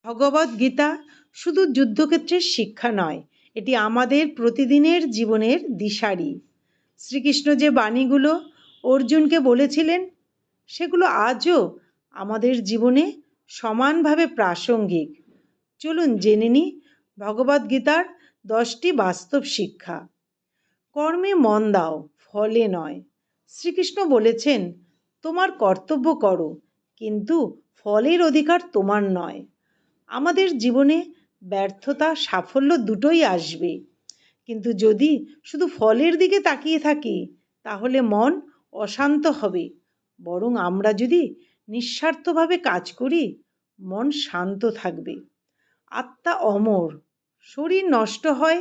ভগবদ গীতা শুধু যুদ্ধক্ষেত্রের শিক্ষা নয়, এটি আমাদের প্রতিদিনের জীবনের দিশারি। শ্রীকৃষ্ণ যে বাণীগুলো অর্জুনকে বলেছিলেন, সেগুলো আজও আমাদের জীবনে সমানভাবে প্রাসঙ্গিক। চলুন জেনে নিই ভগবদ গীতার 10টি বাস্তব শিক্ষা। কর্মে মন দাও, ফলে নয়। শ্রীকৃষ্ণ বলেছেন, তোমার কর্তব্য করো, কিন্তু ফলের অধিকার তোমার নয়। আমাদের জীবনে ব্যর্থতা সাফল্য দুটোই আসবে, কিন্তু যদি শুধু ফলের দিকে তাকিয়ে থাকি তাহলে মন অশান্ত হবে। বরং আমরা যদি নিঃস্বার্থভাবে কাজ করি, মন শান্ত থাকবে। আত্মা অমর, শরীর নষ্ট হয়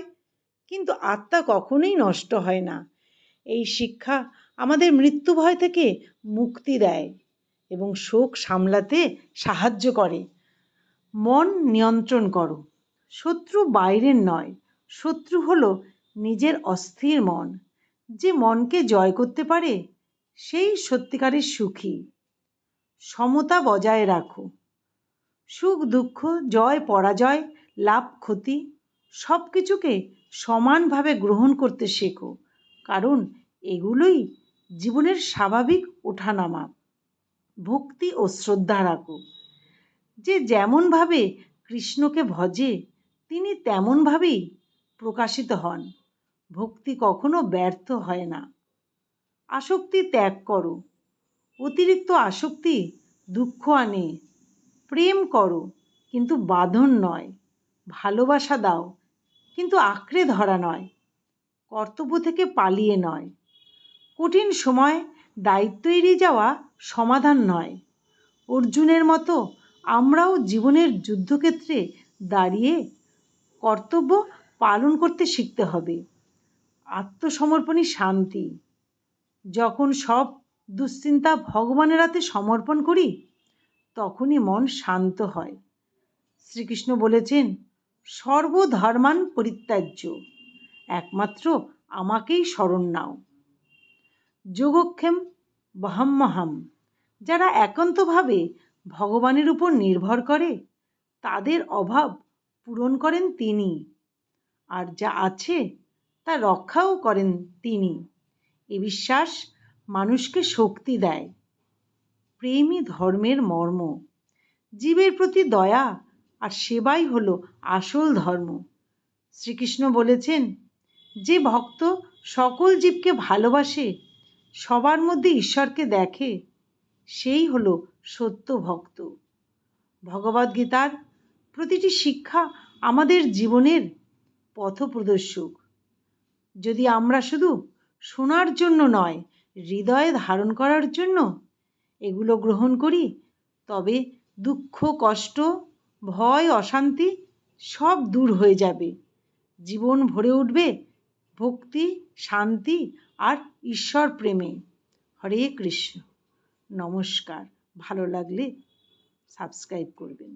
কিন্তু আত্মা কখনোই নষ্ট হয় না। এই শিক্ষা আমাদের মৃত্যু ভয় থেকে মুক্তি দেয় এবং শোক সামলাতে সাহায্য করে। মন নিয়ন্ত্রণ করো। শত্রু বাইরের নয়, শত্রু হলো নিজের অস্থির মন। যে মনকে জয় করতে পারে সেই সত্যিকারের সুখী। সমতা বজায় রাখো। সুখ দুঃখ, জয় পরাজয়, লাভ ক্ষতি সব কিছুকে সমানভাবে গ্রহণ করতে শেখো, কারণ এগুলোই জীবনের স্বাভাবিক ওঠানামা। ভক্তি ও শ্রদ্ধা রাখো। যে যেমনভাবে কৃষ্ণকে ভজে তিনি তেমনভাবেই প্রকাশিত হন। ভক্তি কখনো ব্যর্থ হয় না। আসক্তি ত্যাগ করো। অতিরিক্ত আসক্তি দুঃখ আনে। প্রেম করো, কিন্তু বাঁধন নয়। ভালোবাসা দাও, কিন্তু আঁকড়ে ধরা নয়। কর্তব্য থেকে পালিয়ে নয়। কঠিন সময় দায়িত্ব এড়িয়ে যাওয়া সমাধান নয়। অর্জুনের মতো আমরাও জীবনের যুদ্ধক্ষেত্রে দাঁড়িয়ে কর্তব্য পালন করতে শিখতে হবে। আত্মসমর্পণই শান্তি। যখন সব দুশ্চিন্তা ভগবানের হাতে সমর্পণ করি, তখনই মন শান্ত হয়। শ্রীকৃষ্ণ বলেছেন, সর্বধর্মান পরিত্যাজ্য, একমাত্র আমাকেই শরণ নাও। যোগক্ষেম বহম্মহম। যারা একান্তভাবে ভগবানের উপর নির্ভর করে তাদের অভাব পূরণ করেন তিনি, আর যা আছে তা রক্ষাও করেন তিনি। এ বিশ্বাস মানুষকে শক্তি দেয়। প্রেমই ধর্মের মর্ম। জীবের প্রতি দয়া আর সেবাই হলো আসল ধর্ম। শ্রীকৃষ্ণ বলেছেন, যে ভক্ত সকল জীবকে ভালোবাসে, সবার মধ্যে ঈশ্বরকে দেখে, সেই হলো সত্য ভক্ত। ভগবদ্গীতার প্রতিটি শিক্ষা আমাদের জীবনের পথপ্রদর্শক। যদি আমরা শুধু শোনার জন্য নয়, হৃদয়ে ধারণ করার জন্য এগুলো গ্রহণ করি, তবে দুঃখ কষ্ট ভয় অশান্তি সব দূর হয়ে যাবে। জীবন ভরে উঠবে ভক্তি শান্তি আর ঈশ্বর প্রেমে। হরে কৃষ্ণ। নমস্কার। ভালো লাগলে সাবস্ক্রাইব করবেন।